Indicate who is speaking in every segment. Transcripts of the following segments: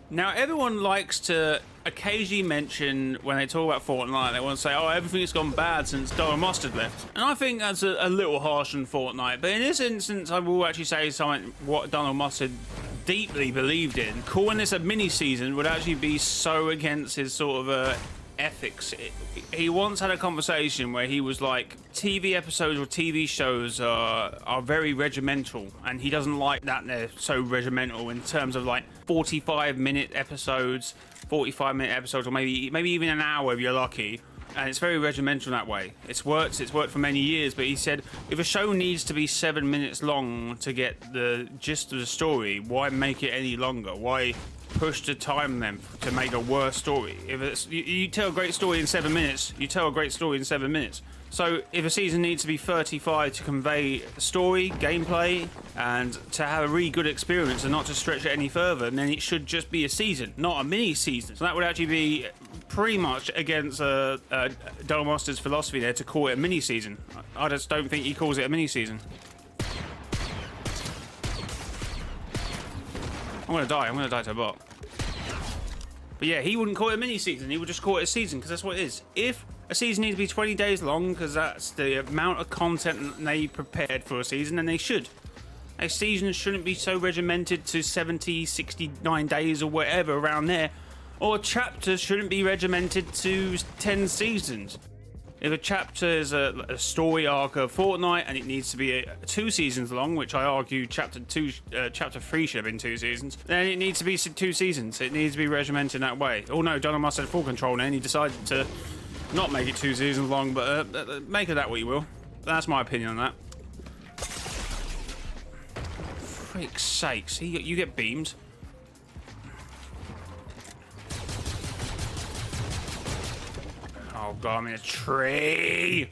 Speaker 1: Now, everyone likes to occasionally mention when they talk about Fortnite, they want to say, oh, everything's gone bad since Donald Mustard left. And I think that's a little harsh on Fortnite. But in this instance, I will actually say something what Donald Mustard deeply believed in. Calling this a mini-season would actually be so against his sort of ethics. He once had a conversation where he was like, TV episodes or TV shows are very regimental, and he doesn't like that they're so regimental in terms of like 45-minute episodes, 45-minute episodes, or maybe even an hour if you're lucky. And it's very regimental that way. It's worked for many years, but he said if a show needs to be 7 minutes long to get the gist of the story, why make it any longer? Why push the time then to make a worse story? If it's you tell a great story in 7 minutes, you tell a great story in 7 minutes. So if a season needs to be 35 to convey story, gameplay, and to have a really good experience and not to stretch it any further, then it should just be a season, not a mini season. So that would actually be pretty much against Donald Mustard's philosophy there to call it a mini season. I just don't think he calls it a mini season. I'm gonna die to a bot. But yeah, he wouldn't call it a mini season, he would just call it a season, because that's what it is. If a season needs to be 20 days long, because that's the amount of content they prepared for a season, then they should. A season shouldn't be so regimented to 70, 69 days or whatever around there. Or chapters shouldn't be regimented to 10 seasons. If a chapter is a story arc of Fortnite and it needs to be 2 seasons long, which I argue chapter 3 should have been 2 seasons, then it needs to be 2 seasons. It needs to be regimented in that way. Oh no, Donald Mustard had full control and he decided to not make it 2 seasons long, but make of that what you will. That's my opinion on that. Frick's sakes, you get beamed. Oh god, I'm in a tree!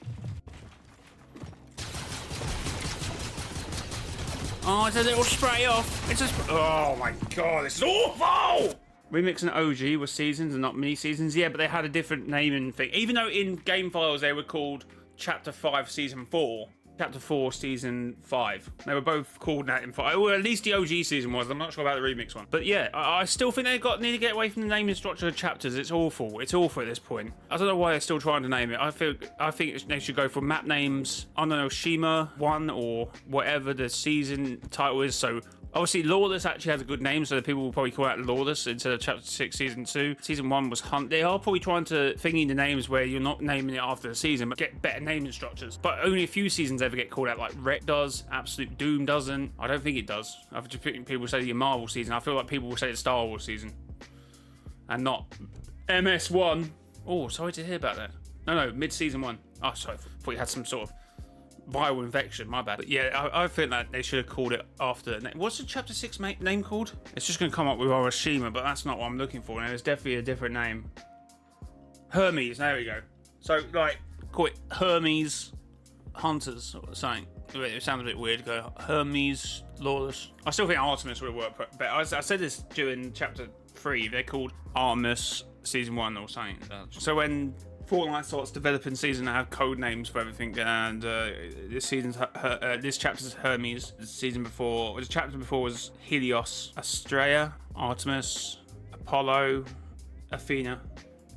Speaker 1: Oh, it's a little spray off. It's just. Oh my god, this is awful! Remix and OG were seasons and not mini seasons. Yeah, but they had a different naming thing. Even though in game files they were called Chapter 5 Season 4, Chapter 4 Season 5. They were both called that in 5. Well, at least the OG season was. I'm not sure about the remix one. But yeah, I still think they need to get away from the naming structure of chapters. It's awful. It's awful at this point. I don't know why they're still trying to name it. I think they should go for map names. I don't know, Shima 1 or whatever the season title is. So obviously, Lawless actually has a good name, so the people will probably call that Lawless instead of Chapter 6 Season 2. Season 1 was Hunt. They are probably trying to thingy the names where you're not naming it after the season, but get better naming structures. But only a few seasons ever get called out, like Wreck does, Absolute Doom doesn't. I don't think it does. I've just people say the Marvel season. I feel like people will say the Star Wars season. And not MS1. Oh, sorry to hear about that. No, mid-season 1. Oh, sorry. I thought you had some sort of viral infection, my bad. But yeah, I think that they should have called it after the name. What's the Chapter 6 name called? It's just going to come up with Hiroshima, but that's not what I'm looking for. And it's definitely a different name. Hermes, there we go. So, like, call it Hermes Hunters or something. It sounds a bit weird, go Hermes Lawless. I still think Artemis would work better. I said this during Chapter 3. They're called Artemis Season 1 or something. So when Fortnite starts developing season, I have code names for everything, and this chapter's Hermes. The chapter before was Helios, Astraea, Artemis, Apollo, Athena.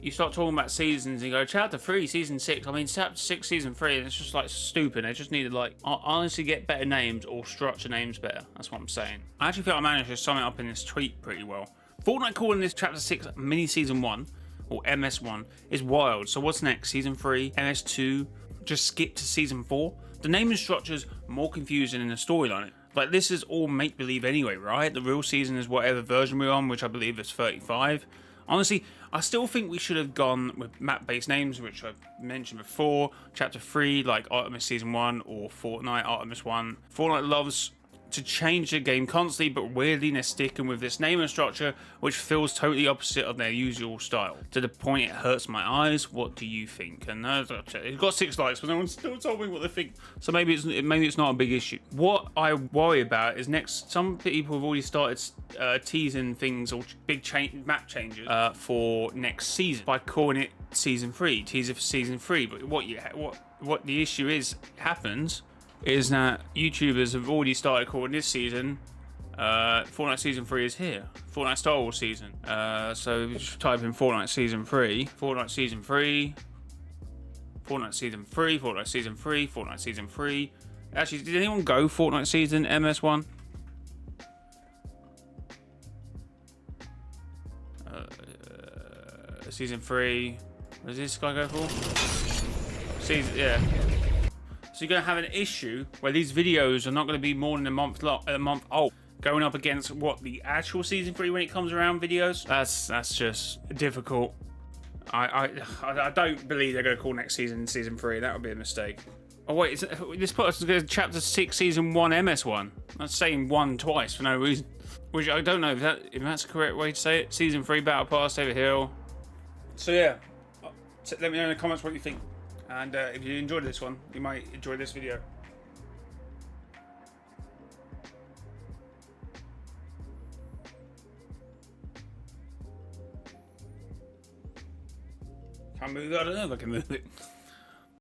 Speaker 1: You start talking about seasons and you go, Chapter 3, Season 6. I mean, Chapter 6, Season 3, and it's just like stupid. They just needed like honestly get better names or structure names better. That's what I'm saying. I actually feel I managed to sum it up in this tweet pretty well. Fortnite calling this Chapter 6 Mini Season 1 or MS1 is wild. So what's next? Season 3, MS2, just skip to Season 4? The naming structure's more confusing than the storyline. Like, this is all make-believe anyway, right? The real season is whatever version we're on, which I believe is 35. Honestly, I still think we should have gone with map-based names, which I've mentioned before. Chapter 3, like Artemis Season 1, or Fortnite Artemis 1. Fortnite loves to change the game constantly, but weirdly they're sticking with this naming structure, which feels totally opposite of their usual style, to the point it hurts my eyes. What do you think? And it's got 6 likes, but no one's still told me what they think, so maybe it's not a big issue. What I worry about is next, some people have already started teasing things or big map changes for next season by calling it Season 3, teaser for Season 3. But what the issue is that YouTubers have already started calling this season Fortnite Season 3 is here. Fortnite Star Wars Season. So just type in Fortnite Season 3. Fortnite Season 3. Fortnite Season 3. Fortnite Season 3. Fortnite Season 3. Actually, did anyone go Fortnite Season MS1? Season 3. What does this guy go for? Season, yeah. So you're going to have an issue where these videos are not going to be more than a month old. Going up against what the actual Season 3 when it comes around videos. That's just difficult. I don't believe they're going to call next season Season 3. That would be a mistake. Oh wait, this puts us to Chapter 6 Season 1 MS1. That's saying 1 twice for no reason. Which I don't know if that's the correct way to say it. Season 3 Battle Pass, David Hill. So yeah, let me know in the comments what you think. And if you enjoyed this one, you might enjoy this video. Can't move it, I don't know if I can move it.